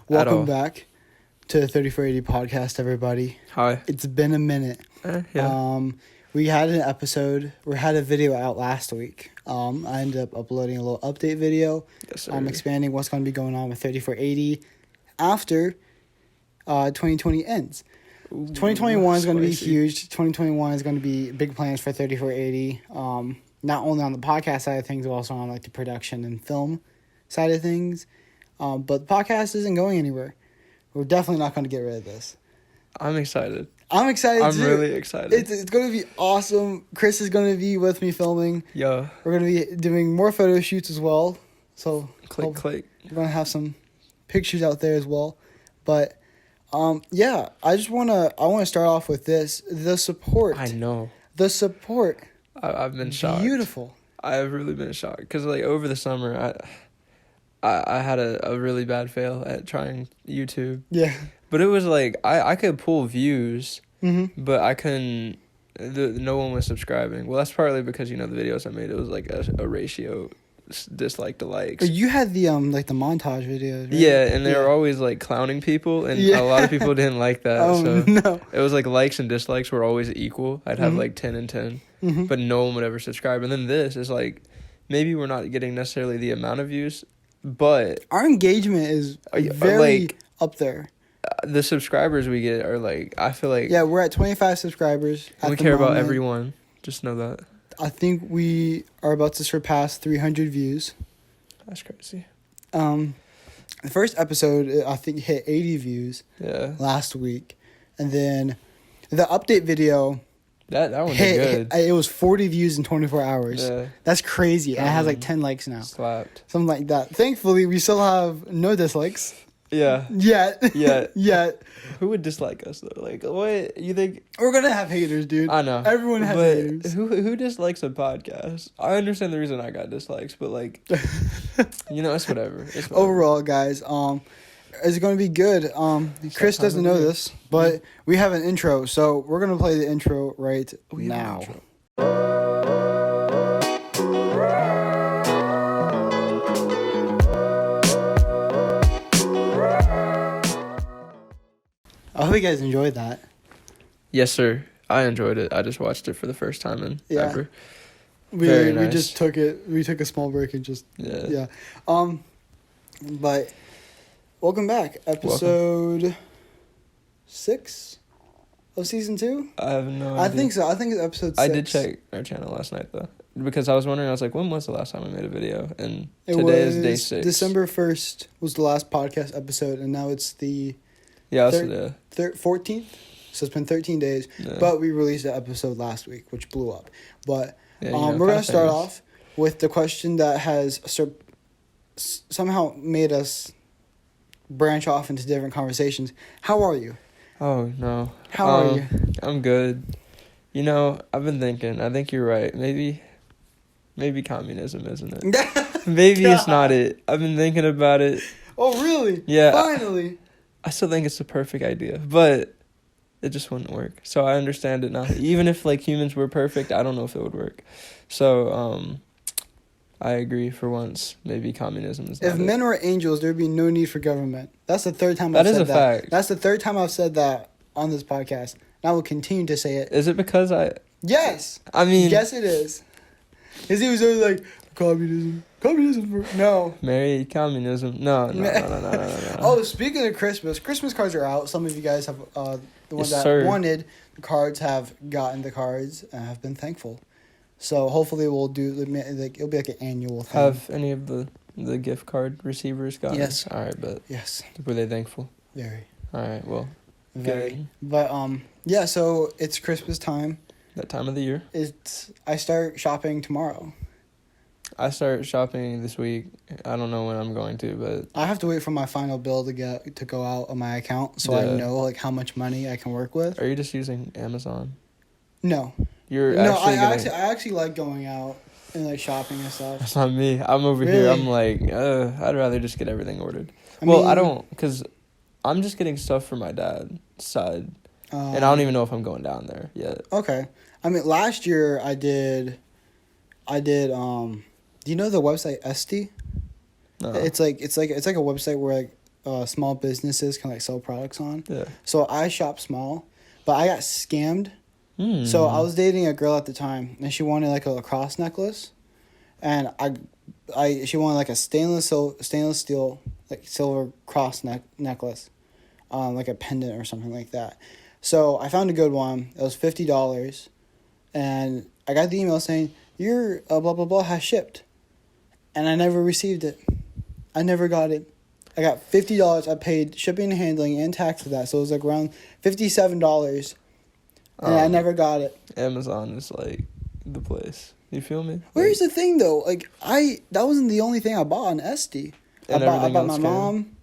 Welcome back to the 3480 podcast, everybody. Hi. It's been a minute. Yeah. We had an episode, we had a video out last week. I ended up uploading a little update video. Yes, sir. Expanding what's going to be going on with 3480 after 2020 ends. Ooh, 2021 is going to be spicy. huge. 2021 is going to be big plans for 3480. Not only on the podcast side of things, but also on like the production and film side of things. But the podcast isn't going anywhere. We're definitely not going to get rid of this. I'm excited. I'm excited I'm too. really excited. It's going to be awesome. Chris is going to be with me filming. Yeah. We're going to be doing more photo shoots as well. So Click. we're going to have some pictures out there as well. But yeah, I want to start off with this. The support. I know. The support. I've been shocked. Beautiful. I've really been shocked because like over the summer, I had a really bad fail at trying YouTube. Yeah. But it was like I could pull views, Mm-hmm. but I couldn't. No one was subscribing. Well, that's partly because the videos I made, it was like a ratio dislike to likes. You had the like the montage videos, right? Yeah, and they were always like clowning people, and Yeah. a lot of people didn't like that. Oh, so no. it was like likes and dislikes were always equal. I'd have Mhm. like 10 and 10, Mm-hmm. but no one would ever subscribe. And then this is like, maybe we're not getting necessarily the amount of views, but Our engagement is Like, very up there. the subscribers we get are like, I feel like Yeah, we're at 25 subscribers. we at the care about moment. everyone. Just know that. I think we are about to surpass 300 views. That's crazy. The first episode, I think, hit 80 views Yeah, last week. And then the update video that one did hit, good. it was 40 views in 24 hours. Yeah, That's crazy. And it has like Mhm. 10 likes now. slapped. Something like that. Thankfully, we still have no dislikes. Yeah, Yet. yeah. Yet. Who would dislike us though? Like, what you think? We're going to have haters, dude. I know. Everyone has but haters. who dislikes a podcast? I understand the reason I got dislikes, but like, it's whatever. It's whatever. Overall, guys, it's going to be good. Chris time doesn't of know year. this, but we have an intro, so we're going to play the intro right We have an now. intro. I hope you guys enjoyed that. Yes, sir. I enjoyed it. I just watched it for the first time in Yeah. ever. We Very we nice. just took a small break and just Yeah. yeah. But welcome back, episode 6 of season 2. I have no I idea. think so. I think it's episode 6. I did check our channel last night though, because I was wondering. I was like, when was the last time I made a video? And It today was is day 6. December 1st was the last podcast episode, and now it's the Yeah, that's thir- 14th. So it's been 13 days. yeah. But we released an episode last week, which blew up. But Yeah, we're going to start famous. off with the question that has somehow made us branch off into different conversations. How are you? Oh no. How are you? I'm good. I've been thinking. I think you're right. Maybe communism isn't it? Maybe it's not it. I've been thinking about it. Oh, really? Yeah. Finally. I still think it's the perfect idea, but it just wouldn't work. So I understand it now. Even if like humans were perfect, I don't know if it would work. So I agree for once. Maybe communism is not If it. men were angels, there'd be no need for government. That's the third time That I've is said a that. fact. That's the third time I've said that on this podcast. And I will continue to say it. Is it because Yes. I mean, Yes, it is. Because he was always like, communism. No. marry communism? No. Oh, speaking of Christmas cards are out. Some of you guys have, the ones Yes, that sir. wanted the cards have gotten the cards and have been thankful. So hopefully we'll do, like, it'll be like an annual thing. Have any of the gift card receivers gotten? Yes. All right, but Yes, were they thankful? very. All right, well, Very. good. But, yeah, so it's Christmas time. That time of the year. I start shopping tomorrow. I start shopping this week. I don't know when I'm going to, but I have to wait for my final bill to go out on my account so I Yeah. know like how much money I can work with. are you just using Amazon? No. You're No, actually I actually like going out and like shopping and stuff. That's not me. I'm over Really? here. I'm like, I'd rather just get everything ordered. I mean, don't, because I'm just getting stuff for my dad's side, and I don't even know if I'm going down there yet. Okay. I mean, last year I did. Do you know the website Etsy? No. It's like a website where like small businesses can like sell products on. Yeah. So I shop small, but I got scammed. So I was dating a girl at the time, and she wanted like a lacrosse necklace, and she wanted like a stainless steel like silver cross necklace, like a pendant or something like that. So I found a good one. It was $50, and I got the email saying your blah blah blah has shipped, and I never received it. I never got it. I got $50. I paid shipping and handling and tax for that, so it was like around $57, and I never got it. Amazon is like the place. You feel me? Where's the thing though? Like that wasn't the only thing I bought on Etsy. I bought my mom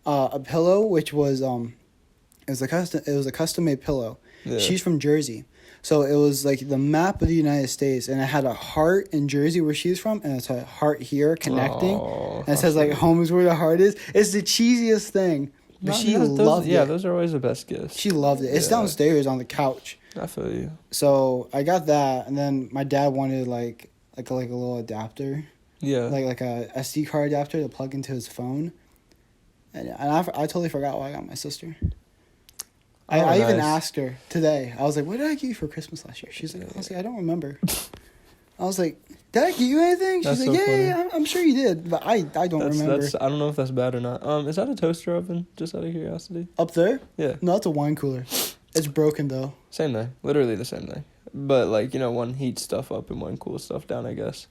a pillow, which was it was a custom made pillow. Yeah. She's from Jersey. So it was like the map of the United States, and it had a heart in Jersey where she's from, and it's a heart here connecting. Oh, and it says like home is where the heart is. It's the cheesiest thing. But she loved it. Yeah, those are always the best gifts. She loved it. It's downstairs on the couch. I feel you. So I got that, and then my dad wanted like a little adapter. Yeah. Like a SD card adapter to plug into his phone. And I totally forgot why I got my sister. I even asked her today. I was like, what did I get you for Christmas last year? She's like, honestly, I don't remember. I was like, did I get you anything? She's like, yeah, I'm sure you did, but I don't remember. I don't know if that's bad or not. Is that a toaster oven? Just out of curiosity. Up there? Yeah. No, it's a wine cooler. It's broken though. Same thing. Literally the same thing. But like, one heats stuff up and one cools stuff down, I guess.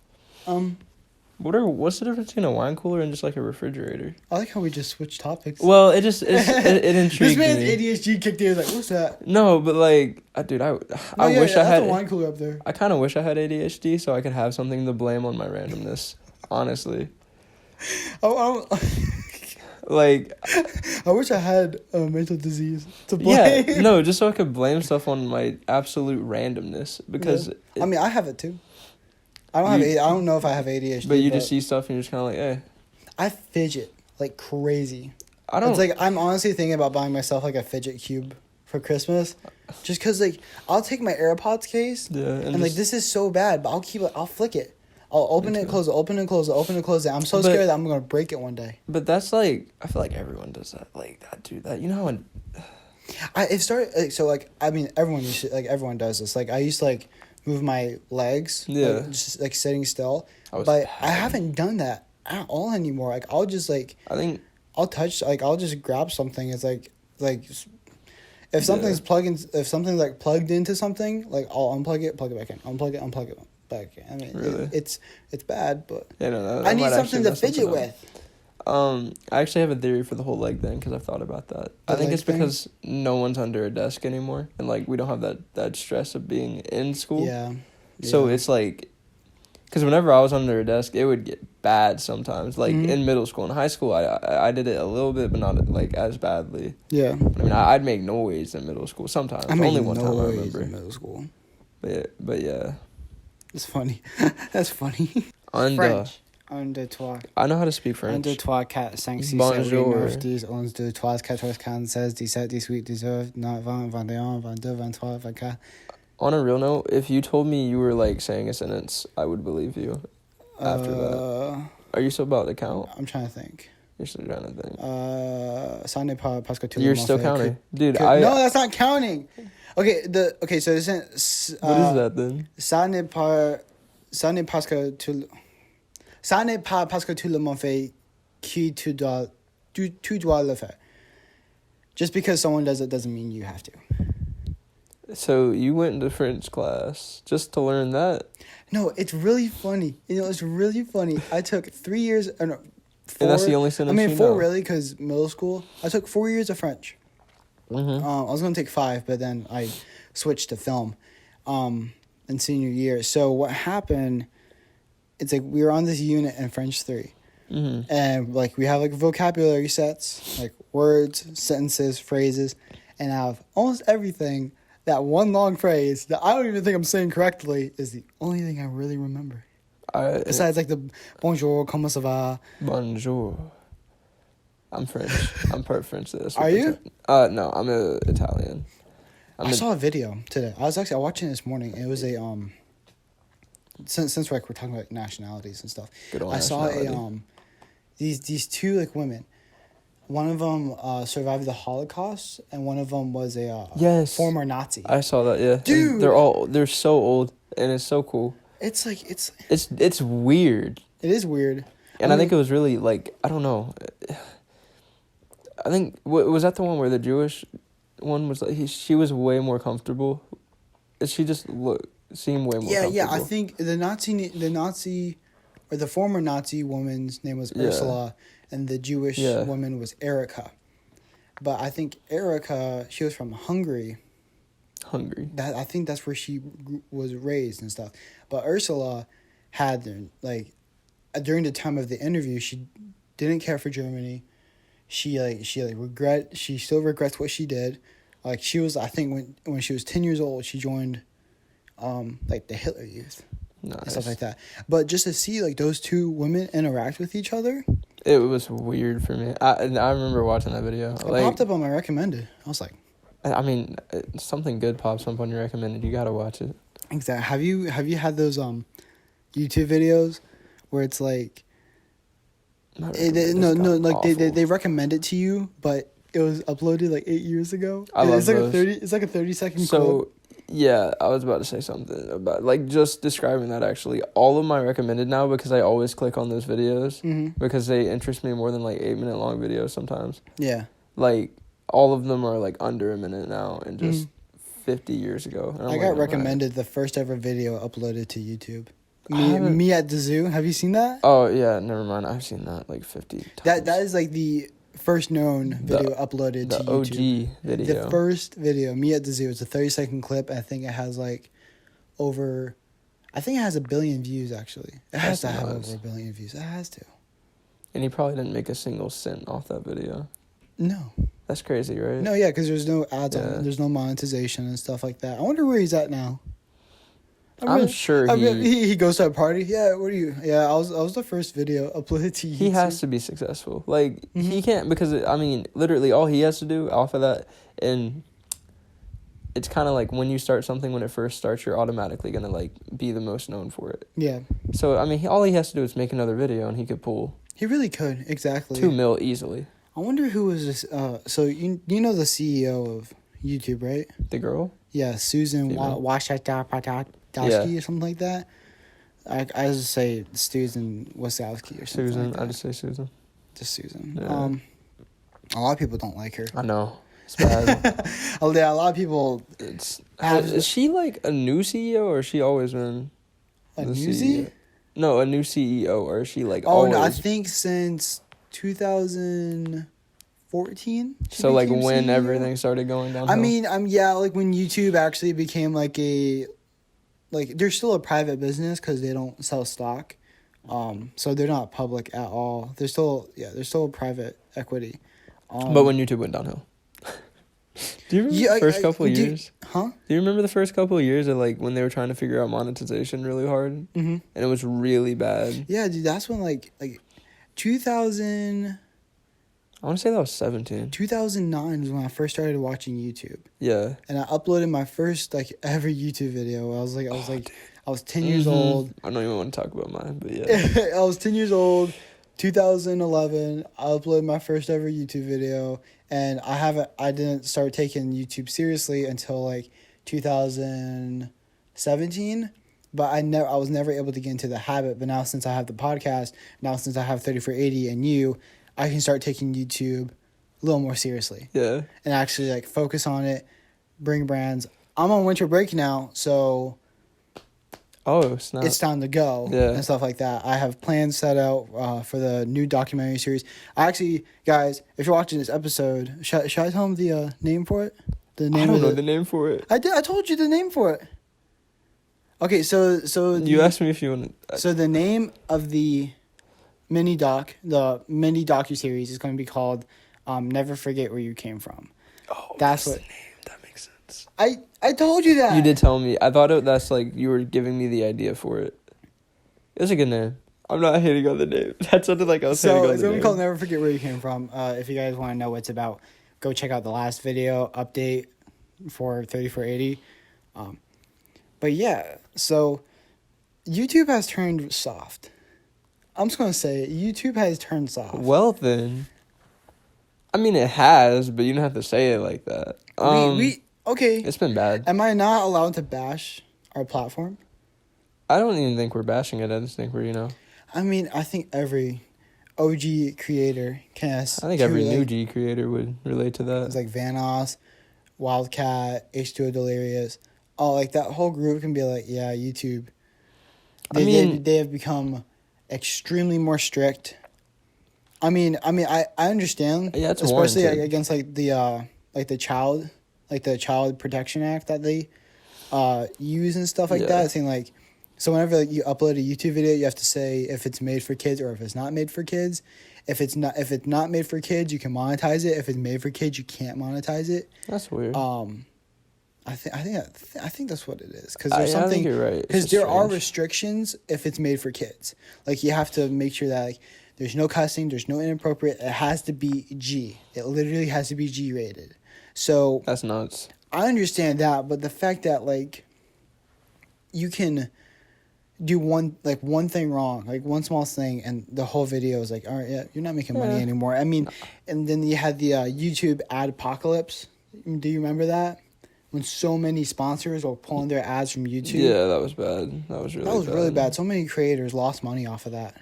What's the difference between a wine cooler and just like a refrigerator? I like how we just switched topics. Well, it intrigued This man's me. ADHD kicked in. Like, what's that? No, but like, dude, I wish I had a wine cooler up there. I kind of wish I had ADHD so I could have something to blame on my randomness. Honestly. Like, I wish I had a mental disease to blame. Yeah, no, just so I could blame stuff on my absolute randomness because. Yeah. I have it too. I don't know if I have ADHD. But you just see stuff and you're just kind of like, eh. I fidget like crazy. I don't. It's like I'm honestly thinking about buying myself like a fidget cube for Christmas, just cause like I'll take my AirPods case. Yeah. And like this is so bad, but I'll flick it. I'll open it, close it, open it, close it, open it, close it. I'm so scared that I'm gonna break it one day. But that's like, I feel like everyone does that. Like that, dude. That when. It started everyone does this. Like I used to like move my legs. Yeah. Like, just like sitting still. But I haven't done that at all anymore. Like I'll just like. I think. I'll just grab something. It's like. If something's like plugged into something, like I'll unplug it, plug it back in, unplug it back in. I mean, really? It's bad, but yeah, no, I need something to fidget with. I actually have a theory for the whole leg thing because I've thought about that. I think it's because no one's under a desk anymore, and like we don't have that stress of being in school. Yeah. So it's like, because whenever I was under a desk, it would get bad sometimes. Like in middle school and high school, I did it a little bit, but not like as badly. Yeah. I mean, I'd make noise in middle school sometimes. Only one time I remember. In middle school. But yeah. It's funny. That's funny. French. Un, deux, trois. I know how to speak French. 1, 2, 3, 4, 5, 6, 7, 8, Bonjour. 9, 10, 11, 12, 13, 14, 15, 16, 17, 18, 19, 20, 21, 22, 23, 24. On a real note, if you told me you were like saying a sentence, I would believe you. After that, are you still about to count? I'm trying to think. You're still trying to think. Ça n'est pas parce que tu You're still counting, dude. No, that's not counting. Okay, so this is. What is that then? Ça n'est pas parce que tout le monde fait que tu dois le faire. Just because someone does it doesn't mean you have to. So you went into French class just to learn that? No, it's really funny. It's really funny. I took 3 years. 4, and that's the only sentence. 4 really, because middle school. I took 4 years of French. Mm-hmm. I was gonna take 5, but then I switched to film, in senior year. So what happened? It's like we were on this unit in French 3, and like we have like vocabulary sets, like words, sentences, phrases, and out of almost everything, that one long phrase that I don't even think I'm saying correctly is the only thing I really remember. Besides like the bonjour, comment ça va? Bonjour. I'm French. I'm part French. Are you? No, I'm Italian. I saw a video today. I was watching it this morning. It was a since we're talking about nationalities and stuff. Good old I saw nationality. these two like women. One of them survived the Holocaust, and one of them was a Yes. former Nazi. I saw that. Yeah, Dude! And they're so old, and it's so cool. It's like It's weird, it is weird. and I think it was really like I don't know. I think was that the one where the Jewish one was like she was way more comfortable. She just seemed way more. Yeah. I comfortable. think the Nazi, or the former Nazi woman's name was Yeah. Ursula, and the Jewish Yeah. woman was Erica. But I think Erica, she was from Hungary. Hungry. I think that's where she was raised and stuff. But Ursula had like during the time of the interview, she didn't care for Germany. She still regrets what she did. Like she was, I think when she was 10 years old, she joined like the Hitler Youth and stuff like that. But just to see like those two women interact with each other, It was weird for me. I remember watching that video. it popped up on my recommended. I was like, I mean, something good pops up on your recommended. You gotta watch it. exactly. Have you had those YouTube videos where it's like they recommend it to you, but it was uploaded like 8 years ago. I love it's like those. It's like a 30-second clip. So, yeah, I was about to say something about like just describing that actually. All of my recommended now because I always click on those videos because they interest me more than like 8-minute long videos sometimes. Yeah. Like all of them are like under a minute now and just 50 years ago. And I'm I like, got alright. recommended the first ever video uploaded to YouTube. Me at the zoo. Have you seen that? Oh yeah, never mind. I've seen that like 50 times. That is like the first known video uploaded to the YouTube. OG video. The first video, Me at the Zoo, it's a 30-second clip. I think it has like over, I think it has 1 billion views actually. It has That's to have nuts. over 1 billion views. It has to. And he probably didn't make a single cent off that video. No. That's crazy, right? No, yeah, because there's no ads on Yeah. it. There's no monetization and stuff like that. I wonder where he's at now. I'm sure he goes to a party. Yeah, what are you? Yeah, I was the first video uploaded to YouTube. he has to be successful. Like Mm-hmm. he can't because I mean, literally all he has to do off of that, and it's kind of like when you start something when it first starts, you're automatically gonna like be the most known for it. Yeah, So I mean, all he has to do is make another video, and he could pull he really could. Exactly. 2 mil easily. I wonder who was this. So you know the CEO of YouTube, right? The girl. Yeah, Susan Female. Wojciechowski or something like that. I just say Susan Wojciechowski or something. Susan, like I that. just say Susan. Just Susan. Yeah. A lot of people don't like her. I know. It's bad. Oh yeah, a lot of people. Is she like a new CEO or has she always been A the newsie? CEO? No, a new CEO or is she like Oh always? no, I think since 2014. So like became when CEO. everything started going downhill. I mean, yeah, like when YouTube actually became like they're still a private business because they don't sell stock, so they're not public at all. They're still a private equity. But when YouTube went downhill. Do you remember the first couple of years? Huh? Do you remember the first couple of years of like when they were trying to figure out monetization really hard? Mm-hmm. And it was really bad. Yeah, dude, that's when like 2000, I want to say that was 17. 2009 was when I first started watching YouTube, Yeah. and I uploaded my first like ever YouTube video. I was 10 years Mhm. old. I don't even want to talk about mine, but yeah. I was 10 years old, 2011. I uploaded my first ever YouTube video, and I didn't start taking YouTube seriously until like 2017. But I was never able to get into the habit. But now since I have the podcast, since I have 3480 and you, I can start taking YouTube a little more seriously Yeah. and actually like focus on it, bring brands. I'm on winter break now, so Oh, snap. it's time to go and stuff like that. I have plans set out for the new documentary series. Actually, guys, if you're watching this episode, should I tell them the name for it? The name I don't of know the name for it. I did. I told you the name for it. Okay, so You asked me if you want to. So the name of the mini docu-series is going to be called "Never Forget Where You Came From." Oh, that's the what- name. That makes sense. I told you that. You did tell me. I thought that's like you were giving me the idea for it. It's a good name. I'm not hating on the name. That sounded like I was hating So on it's the going to name. be called "Never Forget Where You Came From." If you guys want to know what it's about, go check out the last video update for 3480. But yeah, so YouTube has turned soft. I'm just going to say it. YouTube has turned soft. Well then, I mean, it has, but you don't have to say it like that. Okay. It's been bad. Am I not allowed to bash our platform? I don't even think we're bashing it. I just think we're. I mean, I think every OG creator can. I think every new G creator would relate to that. It's like Vanoss, Wildcat, H2O Delirious. Oh, like that whole group can be like, yeah, YouTube. They have become extremely more strict. I understand. Yeah, it's especially warranted. Against the Child Protection Act that they use and stuff like that. Saying like, so whenever you upload a YouTube video, you have to say if it's made for kids or if it's not made for kids. If it's not made for kids, you can monetize it. If it's made for kids, you can't monetize it. That's weird. I think that's what it is, because there's something. I think you're right. Because there are restrictions if it's made for kids. Like you have to make sure that like there's no cussing, there's no inappropriate. It has to be G. It literally has to be G rated. So that's nuts. I understand that, but the fact that like you can do one thing wrong, like one small thing, and the whole video is like, all right, yeah, you're not making money anymore. I mean, and then you had the YouTube ad apocalypse. Do you remember that? When so many sponsors were pulling their ads from YouTube. Yeah, that was bad. That was really bad. So many creators lost money off of that.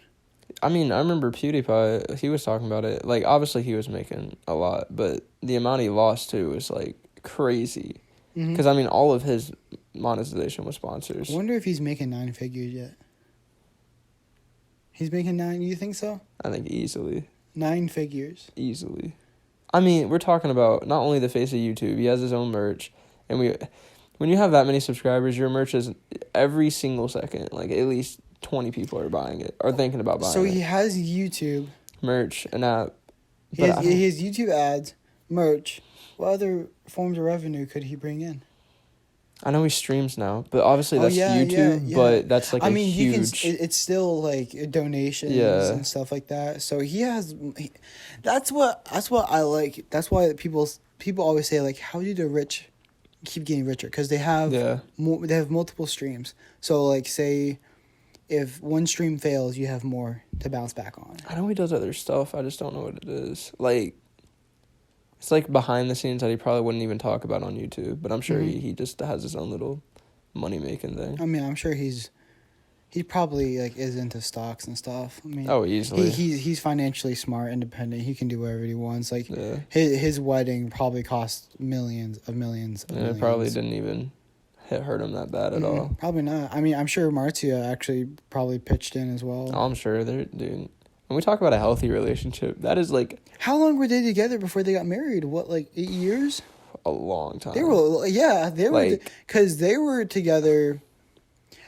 I mean, I remember PewDiePie, he was talking about it. Like, obviously he was making a lot, but the amount he lost, too, was, like, crazy. Because, I mean, all of his monetization was sponsors. I wonder if he's making 9 figures yet. He's making 9, you think so? I think easily. 9 figures. Easily. I mean, we're talking about not only the face of YouTube, he has his own merch. And when you have that many subscribers, your merch is every single second. Like, at least 20 people are buying it, or thinking about buying it. So he has YouTube. Merch, an app. He has YouTube ads, merch. What other forms of revenue could he bring in? I know he streams now, but obviously that's YouTube, yeah. But that's like huge... it's still like donations and stuff like that. So that's what I like. That's why people always say like, how do the rich keep getting richer? Because they have they have multiple streams. So like say if one stream fails, you have more to bounce back on. I know he does other stuff. I just don't know what it is. Like, it's like behind the scenes that he probably wouldn't even talk about on YouTube. But I'm sure he just has his own little money-making thing. I mean, I'm sure he probably like is into stocks and stuff. I mean, easily. He's financially smart, independent. He can do whatever he wants. Like his wedding probably cost millions. It probably didn't even hurt him that bad at all. Probably not. I mean, I'm sure Marzia actually probably pitched in as well. Oh, I'm sure dude. When we talk about a healthy relationship, that is like... How long were they together before they got married? What, like 8 years? A long time. They were, because they were together.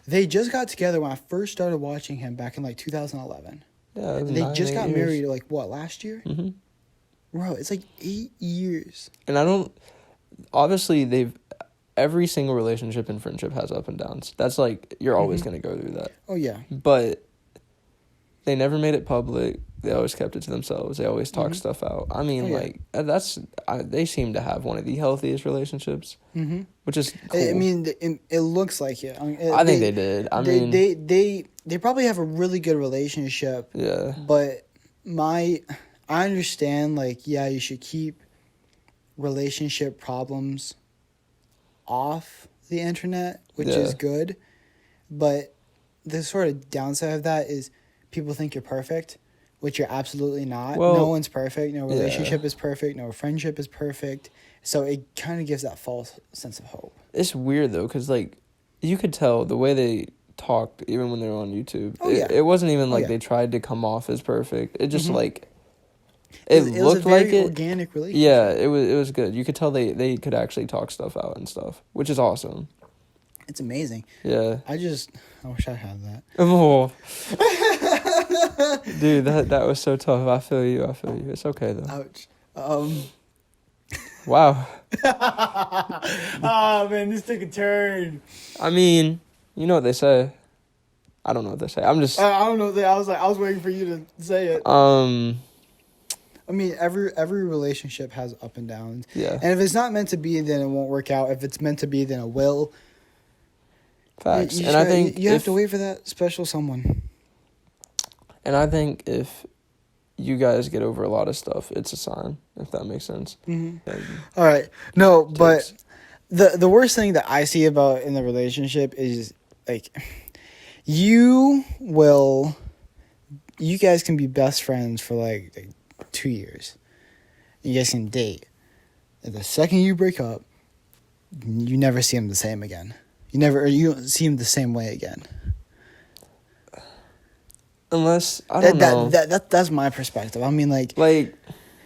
They just got together when I first started watching him back in like 2011. Yeah, and they just got married like what, last year? Mm-hmm. Bro, it's like 8 years. And obviously every single relationship and friendship has up and downs. That's like, you're always going to go through that. Oh yeah. But they never made it public. They always kept it to themselves. They always talk stuff out. I mean, they seem to have one of the healthiest relationships, which is cool. I mean, it looks like it. I think they did. They probably have a really good relationship. Yeah. But I understand, like, yeah, you should keep relationship problems off the internet, which is good. But the sort of downside of that is people think you're perfect, which you're absolutely not. Well, no one's perfect. No relationship is perfect. No friendship is perfect. So it kind of gives that false sense of hope. It's weird, though, because, like, you could tell the way they talked, even when they were on YouTube. It wasn't even like they tried to come off as perfect. It just, like... It looked like it. Organic relationship. Yeah, it was good. You could tell they could actually talk stuff out and stuff, which is awesome. It's amazing. Yeah. I wish I had that. Oh. Dude, that was so tough. I feel you. It's okay though. Ouch. Wow. Oh man, this took a turn. I mean, you know what they say. I don't know what they say. I'm just. I don't know. I was waiting for you to say it. I mean, every relationship has up and downs. Yeah. And if it's not meant to be, then it won't work out. If it's meant to be, then it will. Facts. I think you have to wait for that special someone. And I think if you guys get over a lot of stuff, it's a sign, if that makes sense. Mm-hmm. And All right. No, but takes- the worst thing that I see about in the relationship is like you guys can be best friends for like 2 years. You guys can date. And the second you break up, you never see him the same again. You don't see him the same way again. unless, I don't know. That's my perspective. I mean, like Like,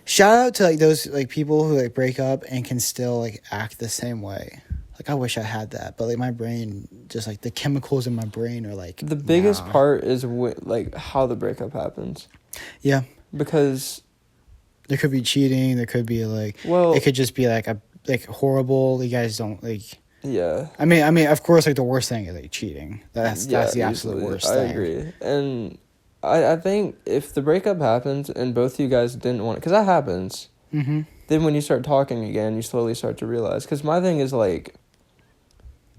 shout out to like those like people who like break up and can still like act the same way. Like I wish I had that, but like my brain, just like the chemicals in my brain are like the biggest nah. part is like how the breakup happens. Yeah, Because, there could be cheating. There could be like well, it could just be like horrible. You guys don't like. yeah. I mean, of course, like the worst thing is like cheating. That's the absolute easily. worst I thing. agree. And I think if the breakup happens and both of you guys didn't want it, because that happens, Mm-hmm. then when you start talking again, you slowly start to realize. Because my thing is like,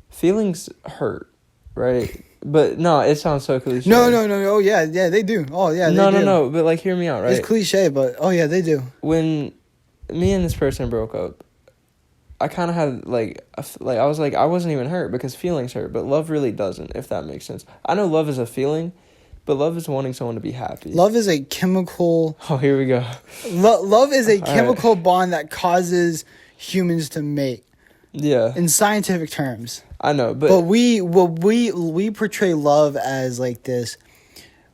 feelings hurt, right? But no, it sounds so cliche. No. Oh yeah, they do. Oh yeah, they do. No. But like, hear me out, right? It's cliche, but oh yeah, they do. When me and this person broke up, I kind of had like I was like, I wasn't even hurt because feelings hurt, but love really doesn't. If that makes sense. I know love is a feeling, but love is wanting someone to be happy. Love is a chemical. Oh, here we go. Love is a All chemical bond that causes humans to mate. Yeah, In scientific terms. I know, But we portray love as like this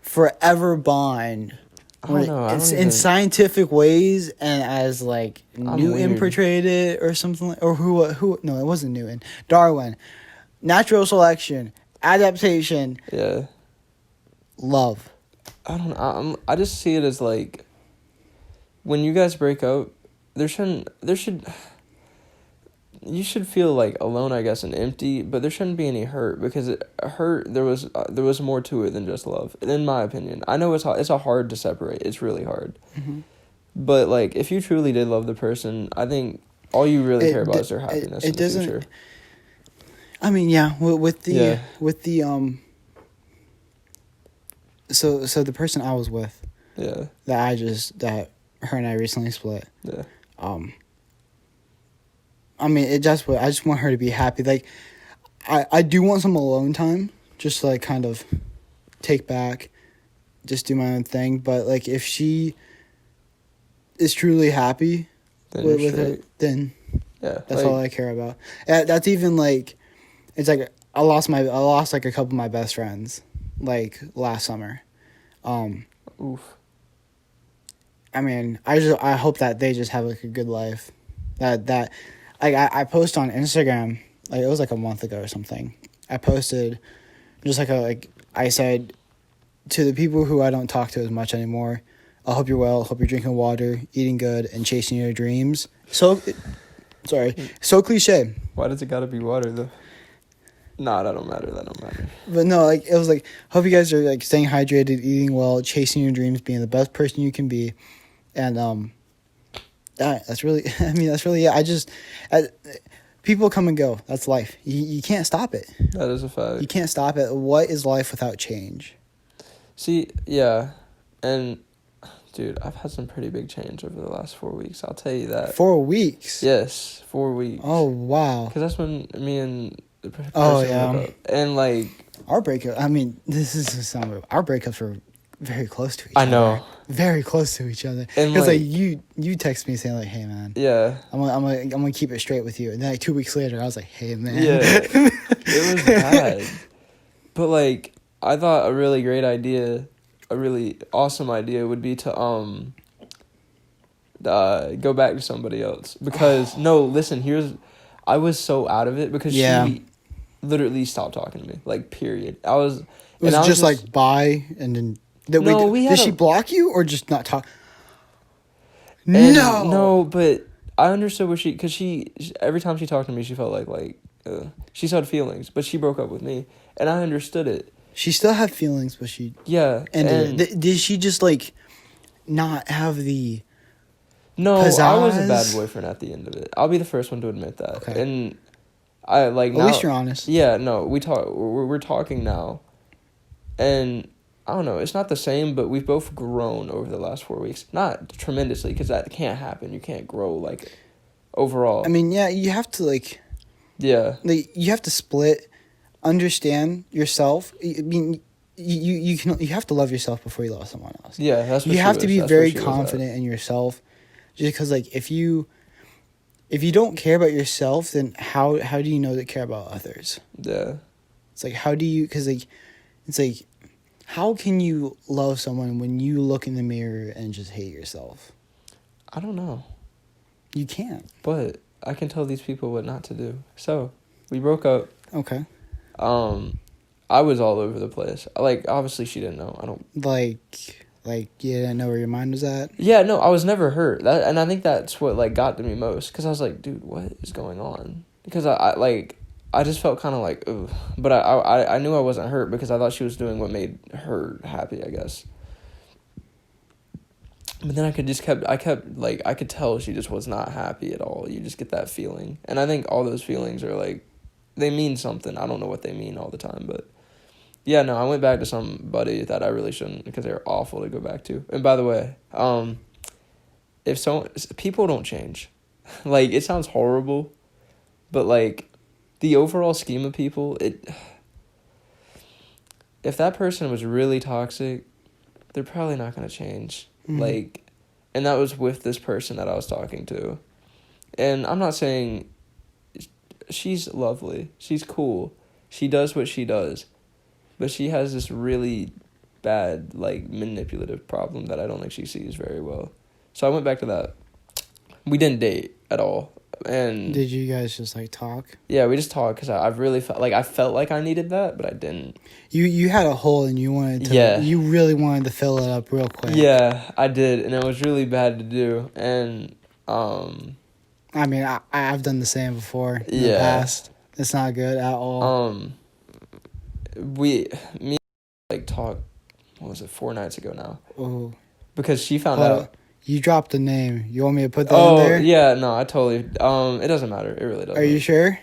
forever bond. I don't know. I It's don't in even- scientific ways, and as like Newton weird. portrayed it or something or who no, it wasn't Newton. Darwin. Natural selection, adaptation, Yeah, love. I don't know. I just see it as like, when you guys break up, you should feel like alone, I guess, and empty, but there shouldn't be any hurt, because there was more to it than just love, in my opinion. I know it's hard to separate. It's really hard. Mhm. But like, if you truly did love the person, I think all you really care about is their happiness in the doesn't. future. I mean, yeah, with the Yeah. So the person I was with, Yeah, that her and I recently split. yeah, I mean, I just want her to be happy. Like, I do want some alone time, just to, like, kind of take back, just do my own thing. But like, if she is truly happy then with you're it, straight. then Yeah, that's all I care about. That's even like, it's like I lost like a couple of my best friends, like last summer. Oof. I mean, I hope that they just have like a good life. That like I post on Instagram, like it was like a month ago or something. I posted just I said to the people who I don't talk to as much anymore, I hope you're well, hope you're drinking water, eating good, and chasing your dreams. So cliche. Why does it gotta be water though? Nah, that don't matter. But no, like it was like, hope you guys are like staying hydrated, eating well, chasing your dreams, being the best person you can be, and that's really. I mean, that's really. Yeah, people come and go. That's life. You can't stop it. That is a fact. You can't stop it. What is life without change? See, yeah, and dude, I've had some pretty big change over the last 4 weeks. I'll tell you that. 4 weeks. Yes, 4 weeks. Oh wow. Because that's when me and the person yeah. broke up. And like, Our breakup. I mean, this is some. Our breakups were very close to each I other. know. Very close to each other. And Because like, you text me saying like, "Hey man, yeah, I'm gonna keep it straight with you," and then like 2 weeks later, I was like, "Hey man." yeah, it was bad. But like, I thought a really great idea, a really awesome idea would be to go back to somebody else. Because no, listen, I was so out of it because she literally stopped talking to me. Like, period. It was just like bye and then. Did she block you or just not talk? No, but I understood because she every time she talked to me, she felt like she had feelings, but she broke up with me, and I understood it. She still had feelings, but she ended it. Did she just like not have the? No, I was a pizzazz? bad boyfriend at the end of it. I'll be the first one to admit that. Okay. And I like At now, least you're honest. Yeah, no, we're talking now, and I don't know, it's not the same, but we've both grown over the last 4 weeks. Not tremendously, because that can't happen. You can't grow, like, overall. I mean, yeah, you have to, like, yeah. you have to split, understand yourself. I mean, you have to love yourself before you love someone else. Yeah, that's what You she have was. to be That's where very she was confident in yourself, just because, like, if you don't care about yourself, then how do you know to care about others? at. Yeah. It's like, how do you? Because, like, it's like, how can you love someone when you look in the mirror and just hate yourself? I don't know. You can't. But I can tell these people what not to do. So, we broke up. Okay. I was all over the place. Like, obviously she didn't know. I don't... Like you didn't know where your mind was at? Yeah, no, I was never hurt. And I think that's what, like, got to me most. Because I was like, dude, what is going on? Because I just felt kind of like, ugh. But I knew I wasn't hurt because I thought she was doing what made her happy, I guess. But then I could tell she just was not happy at all. You just get that feeling. And I think all those feelings are, like, they mean something. I don't know what they mean all the time, but... Yeah, no, I went back to somebody that I really shouldn't because they're awful to go back to. And by the way, people don't change. Like, it sounds horrible, but, like, the overall scheme of people, if that person was really toxic, they're probably not going to change. Mm-hmm. Like, and that was with this person that I was talking to. And I'm not saying she's lovely. She's cool. She does what she does. But she has this really bad, like, manipulative problem that I don't think she sees very well. So I went back to that. We didn't date at all. And did you guys just, like, talk? Yeah, we just talked because I really felt like I needed that, but I didn't. You had a hole and you wanted to... Yeah. You really wanted to fill it up real quick. Yeah, I did. And it was really bad to do. And, I mean, I've done the same before in the past. It's not good at all. Talked, what was it, 4 nights ago now? Oh. Because she found out. You dropped the name. You want me to put that in there? Oh, yeah, no, I totally, it doesn't matter. It really doesn't. Are you sure?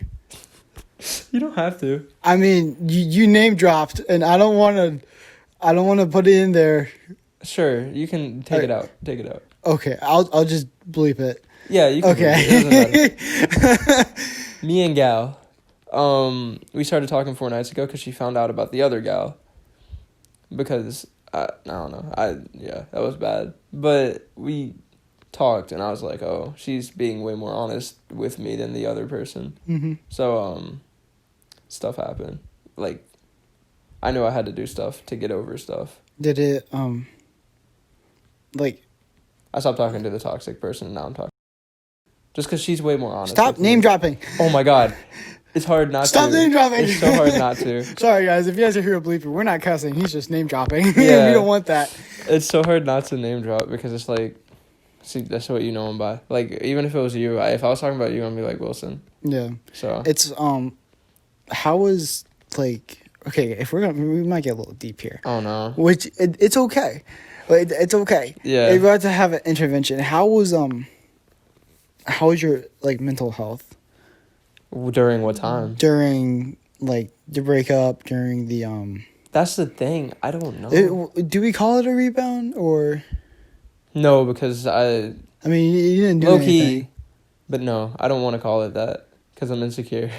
You don't have to. I mean, you name dropped, and I don't want to put it in there. Sure, you can take it out. Take it out. Okay, I'll just bleep it. Yeah, you can. Okay. It doesn't matter. Me and Gal, we started talking 4 nights ago because she found out about the other gal. Because I don't know. That was bad. But we talked, and I was like, oh, she's being way more honest with me than the other person. Mm-hmm. So stuff happened. Like, I knew I had to do stuff to get over stuff. Did it like? I stopped talking to the toxic person, and now I'm talking. Just because she's way more honest. Stop name dropping. Oh my god. It's hard not to. Stop name dropping. It's so hard not to. Sorry, guys. If you guys are here a bleeper, we're not cussing. He's just name dropping. Yeah. We don't want that. It's so hard not to name drop because it's like, see, that's what you know him by. Like, even if it was you, if I was talking about you, I'm gonna be like Wilson. Yeah. So. It's, how was, like, okay, if we might get a little deep here. Oh, no. Which, it's okay. It's okay. Yeah. If you have to have an intervention, how was your, like, mental health? During what time? During, like, the breakup, during the, That's the thing. I don't know. do we call it a rebound, or? No, because I mean, you didn't do anything. low-key, but no, I don't want to call it that because I'm insecure.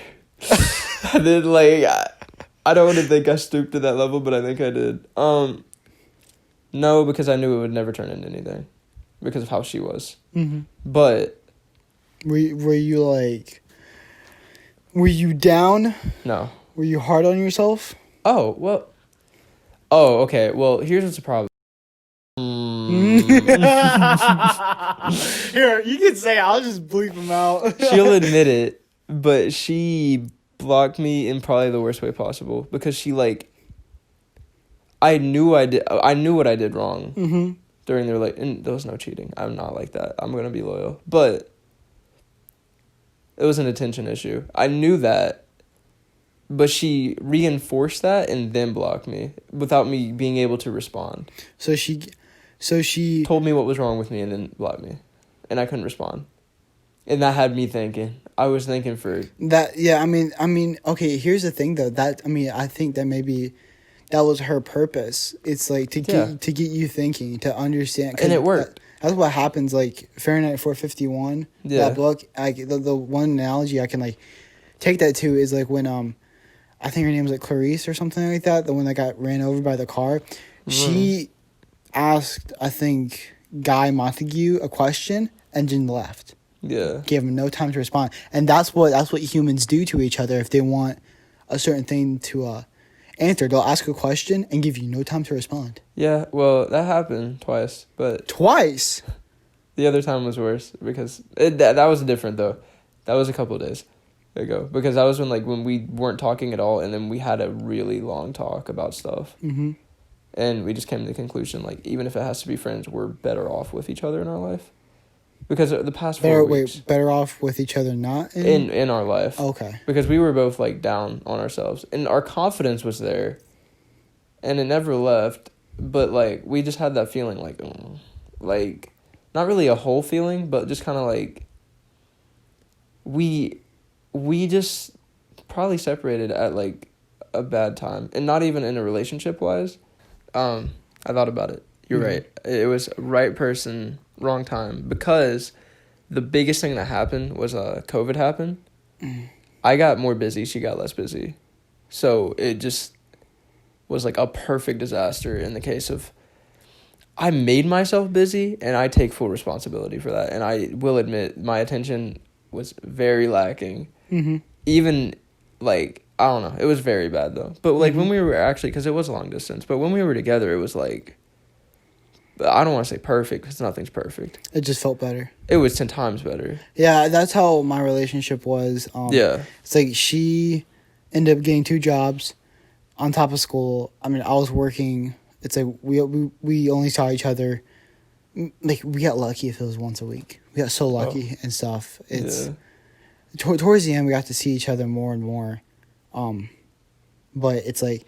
I did, like, I don't want to think I stooped to that level, but I think I did. No, because I knew it would never turn into anything because of how she was. Mm-hmm. But. Were you, like... Were you down? No. Were you hard on yourself? Oh, well. Oh, okay. Well, here's what's the problem. Here, you can say it. I'll just bleep him out. She'll admit it, but she blocked me in probably the worst way possible because she, like, I knew what I did wrong mm-hmm. during their, like, and there was no cheating. I'm not like that. I'm going to be loyal. But it was an attention issue. I knew that, but she reinforced that and then blocked me without me being able to respond. So she told me what was wrong with me and then blocked me, and I couldn't respond. And that had me thinking. I was thinking for that. Yeah, I mean, okay. Here's the thing, though. I think that maybe that was her purpose. It's like to get you thinking, to understand. And it worked. That's what happens. Like Fahrenheit 451. Yeah. That book. Like the one analogy I can like take that to is like when I think her name was like Clarice or something like that. The one that got ran over by the car. She asked, I think, Guy Montague a question and then left. Yeah. Gave him no time to respond. And that's what humans do to each other if they want a certain thing to answer. They'll ask a question and give you no time to respond. Yeah, well, that happened twice, but Twice? the other time was worse because that was different though. That was a couple of days ago because that was when we weren't talking at all, and then we had a really long talk about stuff. Mm-hmm. And we just came to the conclusion, like, even if it has to be friends, we're better off with each other in our life. Because the past 4 weeks... better off with each other not in our life. Okay. Because we were both, like, down on ourselves. And our confidence was there. And it never left. But, like, we just had that feeling, like, like, not really a whole feeling, but just kind of, like, we just probably separated at, like, a bad time. And not even in a relationship-wise. I thought about it. You're right. It was right person, wrong time. Because the biggest thing that happened was COVID happened. I got more busy. She got less busy. So it just was like a perfect disaster in the case of I made myself busy, and I take full responsibility for that. And I will admit my attention was very lacking. Mm-hmm. Even, like... I don't know. It was very bad, though. But, like, when we were actually... Because it was a long distance. But when we were together, it was, like... I don't want to say perfect, because nothing's perfect. It just felt better. It was 10 times better. Yeah, that's how my relationship was. Yeah. It's like she ended up getting 2 jobs on top of school. I mean, I was working. It's like we only saw each other... Like, we got lucky if it was once a week. We got so lucky and stuff. It's towards the end, we got to see each other more and more. But it's like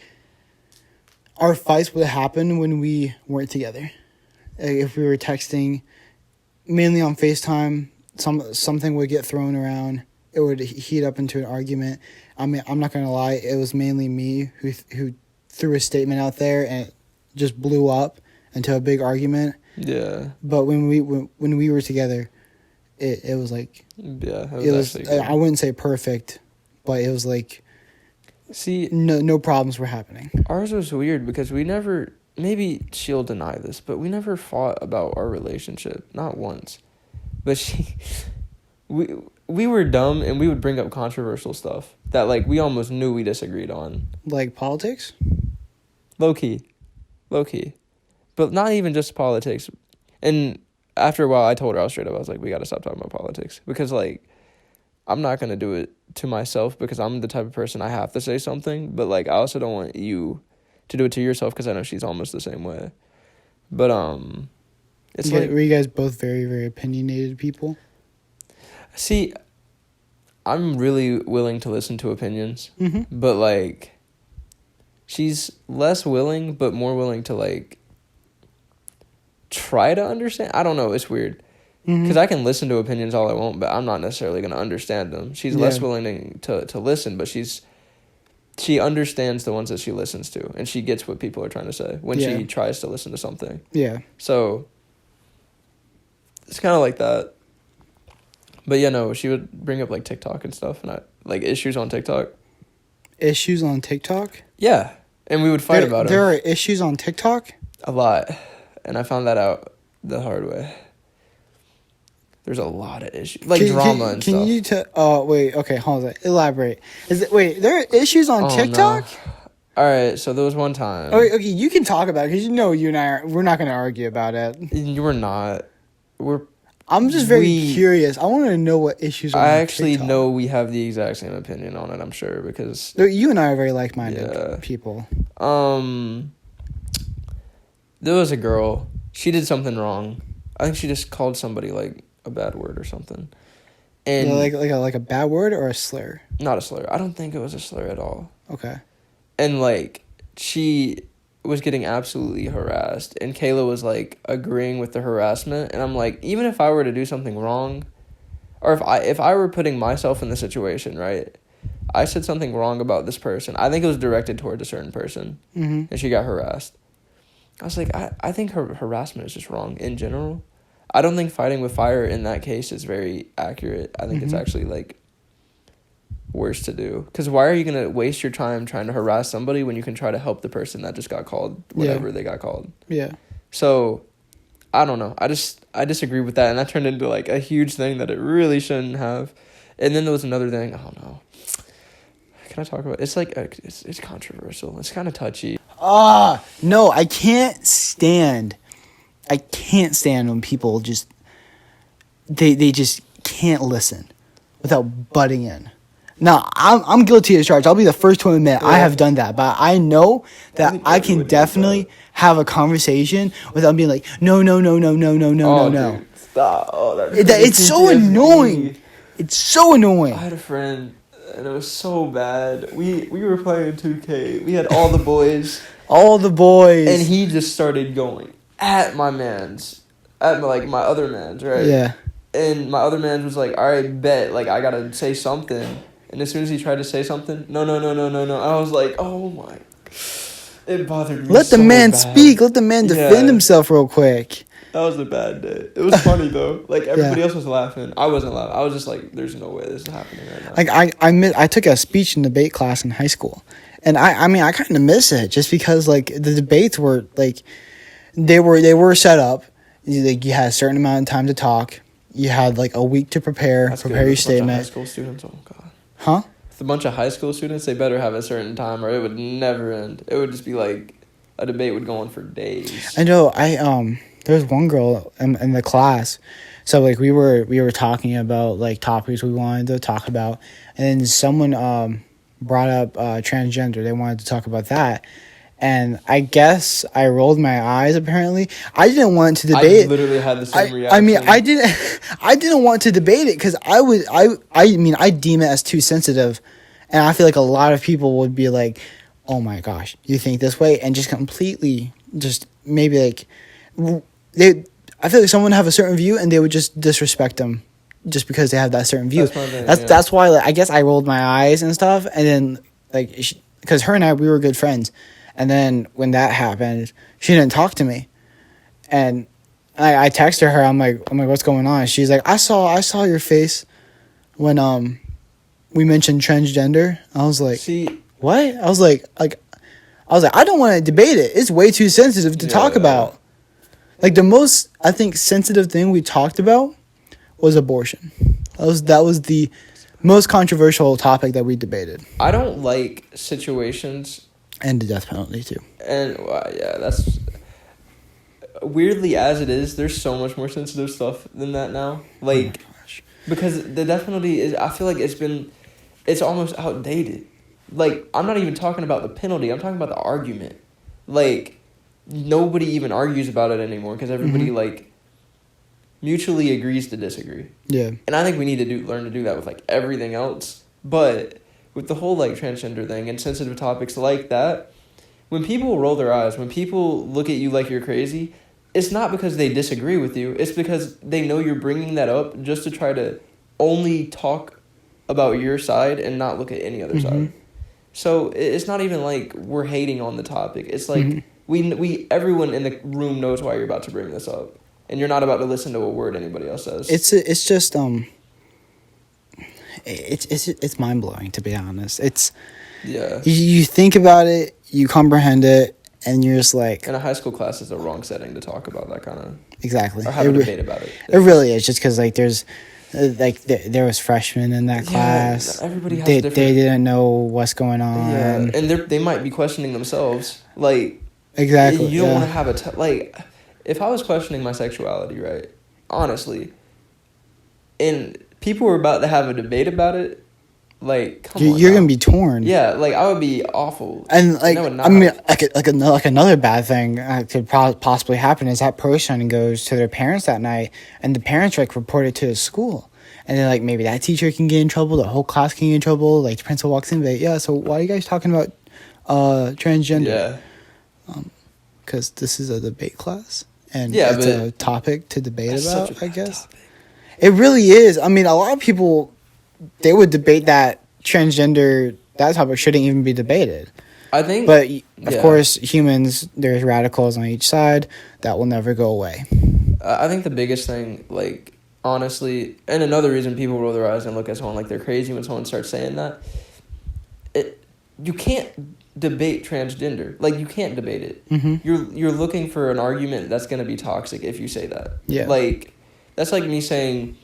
our fights would happen when we weren't together. Like if we were texting, mainly on FaceTime, something would get thrown around. It would heat up into an argument. I mean, I'm not gonna lie. It was mainly me who threw a statement out there and it just blew up into a big argument. Yeah. But when we were together, it was like it was I wouldn't say perfect, but it was like. See, no problems were happening. Ours was weird because we never, maybe she'll deny this, but we never fought about our relationship, not once. But we were dumb, and we would bring up controversial stuff that, like, we almost knew we disagreed on. Like politics? Low key. But not even just politics. And after a while, I told her, I was straight up, I was like, we got to stop talking about politics. Because, like, I'm not going to do it to myself because I'm the type of person I have to say something. But, like, I also don't want you to do it to yourself because I know she's almost the same way. But, it's like... Were you guys both very, very opinionated people? See, I'm really willing to listen to opinions. Mm-hmm. But, like, she's less willing but more willing to, like, try to understand. I don't know. It's weird. Because I can listen to opinions all I want, but I'm not necessarily going to understand them. She's less willing to listen, but she understands the ones that she listens to, and she gets what people are trying to say when she tries to listen to something. Yeah. So, it's kind of like that. But, yeah, no, she would bring up, like, TikTok and stuff, and like, issues on TikTok. Issues on TikTok? Yeah, and we would fight about it. There are issues on TikTok? A lot, and I found that out the hard way. There's a lot of issues, like drama and stuff. Can you wait, okay, hold on. Elaborate. There are issues on TikTok? No. All right, so there was one time. Okay, you can talk about it because you and I we're not going to argue about it. We're not. I'm just very curious. I want to know what issues are on TikTok. I actually know we have the exact same opinion on it, I'm sure, because... You and I are very like-minded people. There was a girl. She did something wrong. I think she just called somebody, like, a bad word or something. And like a bad word or a slur? Not a slur. I don't think it was a slur at all. Okay. And, like, she was getting absolutely harassed, and Kayla was, like, agreeing with the harassment, and I'm like, even if I were to do something wrong, or if I were putting myself in the situation, right, I said something wrong about this person. I think it was directed towards a certain person, Mm-hmm. and she got harassed. I was like, I think her harassment is just wrong in general. I don't think fighting with fire in that case is very accurate. I think it's Mhm. actually, like, worse to do. Because why are you going to waste your time trying to harass somebody when you can try to help the person that just got called whatever they got called? Yeah. So, I don't know. I disagree with that, and that turned into, like, a huge thing that it really shouldn't have. And then there was another thing. I don't know. Can I talk about it? It's like it's controversial. It's kind of touchy. No, I can't stand when people just they just can't listen without butting in. Now, I'm guilty as charged. I'll be the first to admit I have done that, but I know that think I can everybody does definitely have a conversation without being like, no. Dude, stop. Oh, It's so annoying. It's so annoying. I had a friend, and it was so bad. We were playing 2K. We had all the boys, All the boys. and he just started going at my man's, at my other man's, right? Yeah. And my other man was like, all right, bet, like, I gotta say something. And as soon as he tried to say something, no. I was like, oh my. It bothered me Let the so man bad. speak. Let the man defend himself real quick. That was a bad day. It was funny, though. Like, everybody else was laughing. I wasn't laughing. I was just like, there's no way this is happening right now. Like I took a speech and debate class in high school, and I mean I kind of miss it just because like the debates were like they were set up. Like you had a certain amount of time to talk. You had like a week to prepare That's good. your With a bunch of high statement. school students, oh god. Huh? With a bunch of high school students, they better have a certain time, or it would never end. It would just be like a debate would go on for days. I know. There was one girl in the class, so like we were talking about like topics we wanted to talk about, and then someone brought up transgender. They wanted to talk about that, and I guess I rolled my eyes. Apparently, I didn't want to debate. I literally had the same reaction. I mean, I didn't want to debate it because I deem it as too sensitive, and I feel like a lot of people would be like, "Oh my gosh, you think this way?" and just completely, just maybe like, I feel like someone would have a certain view and they would just disrespect them, just because they have that certain view. That's my thing, That's why like, I guess I rolled my eyes and stuff, and then like because her and I we were good friends, and then when that happened, she didn't talk to me, and I texted her. I'm like, what's going on? She's like, I saw your face when we mentioned transgender. I was like, See, what? I was like, I don't want to debate it. It's way too sensitive to talk about. Like the most, I think, sensitive thing we talked about was abortion. That was the most controversial topic that we debated, I don't like situations, and the death penalty too. and that's weirdly as it is. There's so much more sensitive stuff than that now. Like, because the death penalty is, I feel like it's almost outdated. Like, I'm not even talking about the penalty. I'm talking about the argument. Like, nobody even argues about it anymore because everybody like mutually agrees to disagree. Yeah. And I think we need to learn to do that with like everything else. But with the whole like transgender thing and sensitive topics like that, when people roll their eyes, when people look at you like you're crazy, it's not because they disagree with you. It's because they know you're bringing that up just to try to only talk about your side and not look at any other side. So it's not even like we're hating on the topic. It's like we everyone in the room knows why you're about to bring this up, and you're not about to listen to a word anybody else says. It's just it's mind blowing, to be honest. It's you think about it, you comprehend it, and you're just like, and a high school class is the wrong setting to talk about that kind of exactly, or have a debate about it. It really is, just because like there's like there was freshmen in that class. Everybody has they different. They didn't know what's going on. Yeah, and they might be questioning themselves. Like, exactly, you don't want to have like, if I was questioning my sexuality, right? Honestly, and people were about to have a debate about it, like, come on, you're gonna be torn. Yeah, like I would be awful. And like No, I mean, like another bad thing could possibly happen is that person goes to their parents that night, and the parents like report it to the school, and then like maybe that teacher can get in trouble, the whole class can get in trouble. Like the principal walks in, but yeah, so why are you guys talking about transgender? Yeah. Because this is a debate class, and Yeah, it's but a topic to debate That's about. such a I bad guess topic. it really is. I mean, a lot of people they would debate that transgender, that topic shouldn't even be debated. I think, But of yeah. course, humans, there's radicals on each side that will never go away. I think the biggest thing, like, honestly, and another reason people roll their eyes and look at someone like they're crazy when someone starts saying that, you can't debate transgender. Like, you can't debate it. Mm-hmm. You're looking for an argument that's going to be toxic if you say that. Yeah. Like, that's like me saying,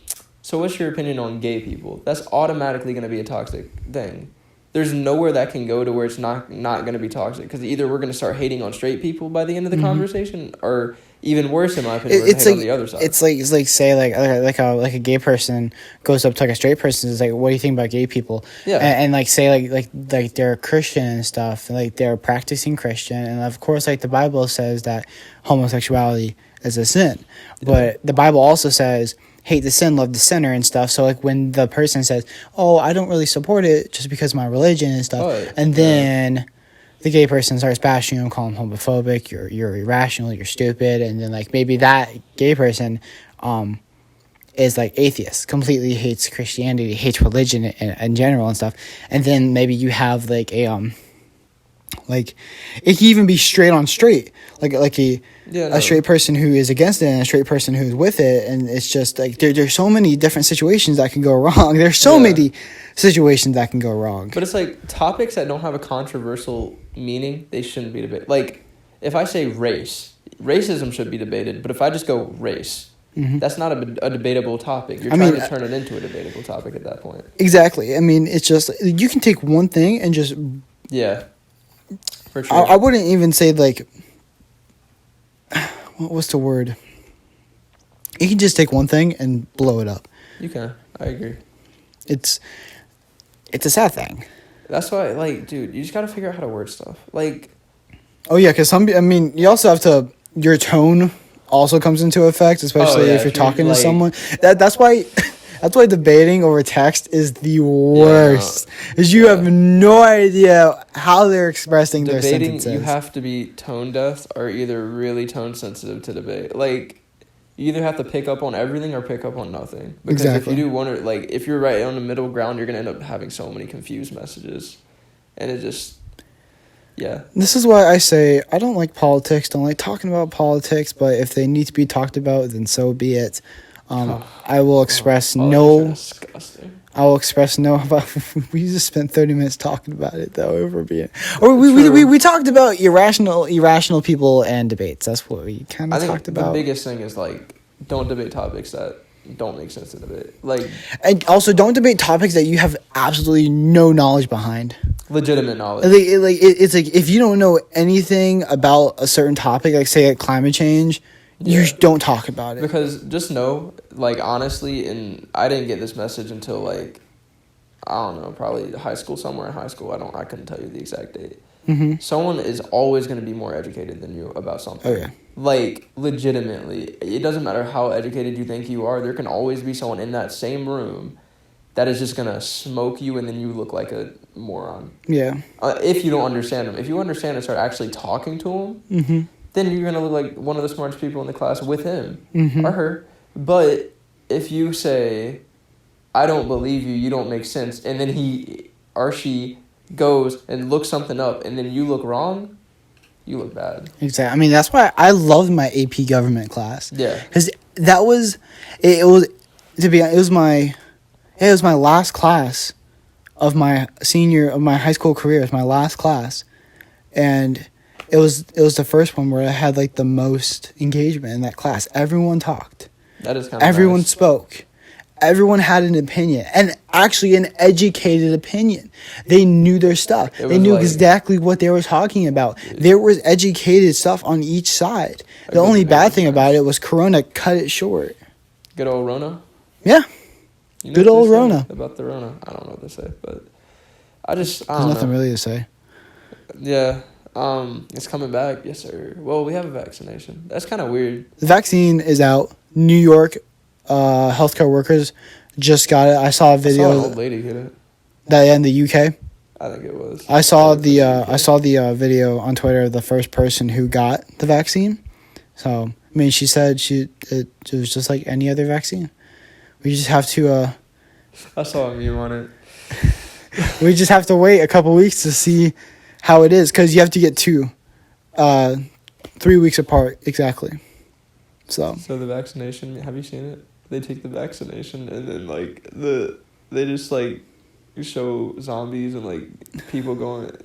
so what's your opinion on gay people? That's automatically going to be a toxic thing. There's nowhere that can go to where it's not going to be toxic, because either we're going to start hating on straight people by the end of the conversation, or even worse, in my opinion, we're going to hate on the other side. It's like say like a gay person goes up to like a straight person and is like, what do you think about gay people? Yeah. And like say like they're Christian and stuff, and like they're practicing Christian, and of course like the Bible says that homosexuality is a sin, but the Bible also says hate the sin, love the sinner and stuff. So like when the person says, oh, I don't really support it just because of my religion and stuff, and then the gay person starts bashing him, calling him homophobic, you're irrational, you're stupid, and then like maybe that gay person is like atheist, completely hates Christianity, hates religion in general and stuff, and then maybe you have like a like it can even be straight on straight, like a straight person who is against it and a straight person who's with it, and it's just like there's so many different situations that can go wrong. There's so many situations that can go wrong. But it's like topics that don't have a controversial meaning, they shouldn't be debated. Like, if I say racism should be debated, but if I just go race, that's not a debatable topic. You're trying to turn it into a debatable topic at that point. Exactly. I mean, it's just, you can take one thing and just... Yeah. For sure. I wouldn't even say, like... What's the word? You can just take one thing and blow it up. You can. I agree. It's a sad thing. That's why, like, dude, you just gotta figure out how to word stuff. Like... Oh, yeah, because you also have to... Your tone also comes into effect, especially if you're talking to someone. That's why... That's why debating over text is the worst. Because you have no idea how they're expressing their sentences. Debating, you have to be tone deaf or either really tone sensitive to debate. Like, you either have to pick up on everything or pick up on nothing. Because if you do one, or like, if you're right on the middle ground, you're gonna end up having so many confused messages, and it just, yeah. This is why I say I don't like politics. Don't like talking about politics. But if they need to be talked about, then so be it. I will express no. I will express no about. We just spent 30 minutes talking about it though. We talked about irrational people and debates. That's what we kind of talked about. The biggest thing is like, don't debate topics that don't make sense to debate. Like, and also don't debate topics that you have absolutely no knowledge behind. Legitimate knowledge. It's like if you don't know anything about a certain topic, like say like climate change. You don't talk about it. Because just know, like, honestly, and I didn't get this message until, like, I don't know, probably somewhere in high school. I couldn't tell you the exact date. Mm-hmm. Someone is always going to be more educated than you about something. Oh, yeah. Like, legitimately. It doesn't matter how educated you think you are. There can always be someone in that same room that is just going to smoke you, and then you look like a moron. Yeah. If you don't understand them. If you understand and start actually talking to them, then you're going to look like one of the smartest people in the class with him or her. But if you say, I don't believe you, you don't make sense, and then he or she goes and looks something up, and then you look wrong, you look bad. Exactly. I mean, that's why I loved my AP government class. Yeah. Because that was, it was my last class of my high school career. It was my last class. And... It was the first one where I had like the most engagement in that class. Everyone talked. That is kind of Everyone nice. spoke. Everyone had an opinion, and actually an educated opinion. They knew their stuff. They knew exactly what they were talking about. There was educated stuff on each side. The only bad thing about it was Corona cut it short. Good old Rona? Yeah. Good old Rona. About the Rona. I don't know what to say, but I don't know. There's nothing really to say. Yeah. It's coming back. Yes, sir. Well, we have a vaccination. That's kind of weird. The vaccine is out. New York healthcare workers just got it. I saw a video. I saw an old lady get it. That in the UK? I think it was. I saw the video on Twitter of the first person who got the vaccine. So, I mean, she said it was just like any other vaccine. We just have to... I saw a meme on it. We just have to wait a couple weeks to see how it is, because you have to get 2, 3 weeks apart exactly. So the vaccination, have you seen it? They take the vaccination and then like they just like show zombies and like people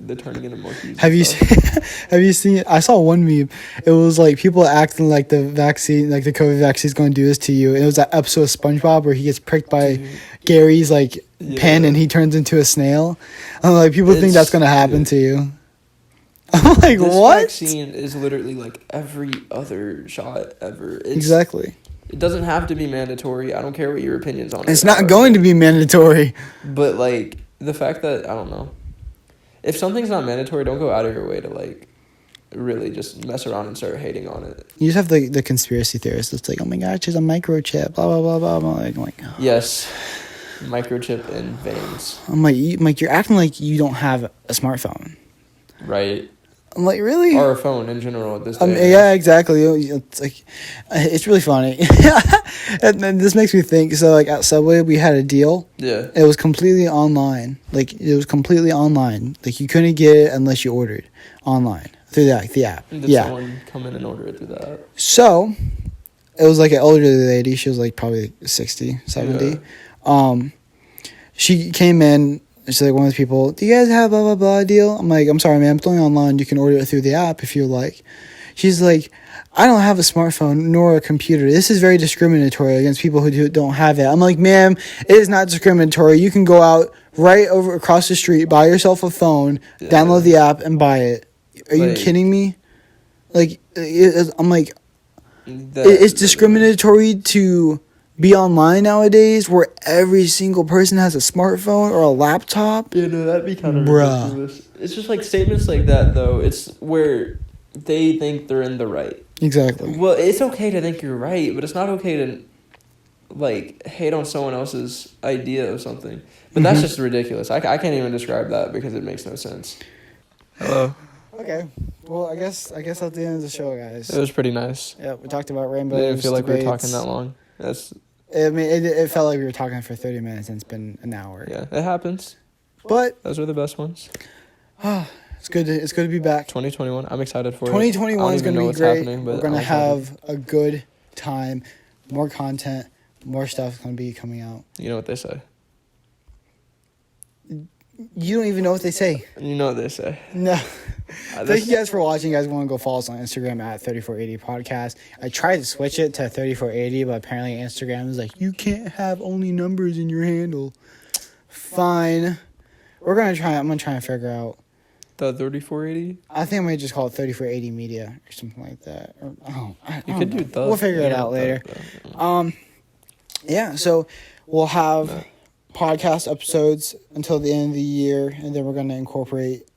they're turning into monkeys. have you seen? I saw one meme. It was like people acting like the vaccine, like the COVID vaccine, is going to do this to you. And it was that episode of SpongeBob where he gets pricked by Gary's like pen and he turns into a snail. I'm like, people think that's going to happen to you. I'm like, this what? vaccine is literally like every other shot ever. Exactly. It doesn't have to be mandatory. I don't care what your opinions on it. It's not going to be mandatory. But like the fact that, I don't know, if something's not mandatory, don't go out of your way to like really just mess around and start hating on it. You just have the conspiracy theorists. It's like, oh my gosh, there's a microchip, blah blah blah blah blah. I'm like, oh. Yes, microchip in veins. I'm like, you're acting like you don't have a smartphone. Right. I'm like, really? Or a phone in general at this day. Yeah, exactly. It's like, it's really funny. And then this makes me think, so like at Subway, we had a deal. Yeah. It was completely online. Like, it was completely online. Like, you couldn't get it unless you ordered online through the app. Did Yeah. someone come in and order it through that? So, it was like an elderly lady. She was like probably 60, 70. Yeah. She came in. She's like one of the people, do you guys have blah, blah, blah deal? I'm like, I'm sorry, ma'am. It's only online. You can order it through the app if you like. She's like, I don't have a smartphone nor a computer. This is very discriminatory against people who don't have it. I'm like, ma'am, it is not discriminatory. You can go out right over across the street, buy yourself a phone, download the app, and buy it. Are you kidding me? Like, I'm like, it's discriminatory to be online nowadays where every single person has a smartphone or a laptop. Yeah, no, that'd be kind of ridiculous. It's just like statements like that, though. It's where they think they're in the right. Exactly. Well, it's okay to think you're right, but it's not okay to like hate on someone else's idea of something. But that's just ridiculous. I can't even describe that because it makes no sense. Hello. Okay. Well, I guess that's the end of the show, guys. It was pretty nice. Yeah, we talked about rainbows. I didn't feel like debates. we were talking that long. I mean, it felt like we were talking for 30 minutes and it's been an hour. Yeah, it happens. But those were the best ones. It's good to be back. 2021. I'm excited for it. 2021 is going to be great. We're going to have a good time, more content, more stuff going to be coming out. You know what they say. You don't even know what they say. You know what they say. No. Thank you guys for watching. You guys want to go follow us on Instagram at 3480 podcast. I tried to switch it to 3480, but apparently Instagram is like, you can't have only numbers in your handle. Fine. I'm going to try and figure out. The 3480? I think I might just call it 3480 media or something like that. Or, you could do that. We'll figure it out later. Yeah, so we'll have podcast episodes until the end of the year, and then we're going to incorporate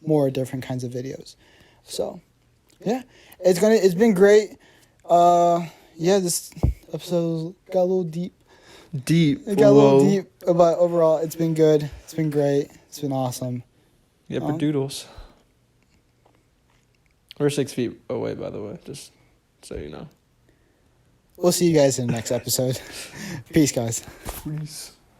more different kinds of videos. So, yeah, it's been great. This episode got a little deep. It got a little deep, but overall, it's been good. It's been great. It's been awesome. Yeah, doodles. We're 6 feet away, by the way, just so you know. We'll see you guys in the next episode. Peace, guys. Peace.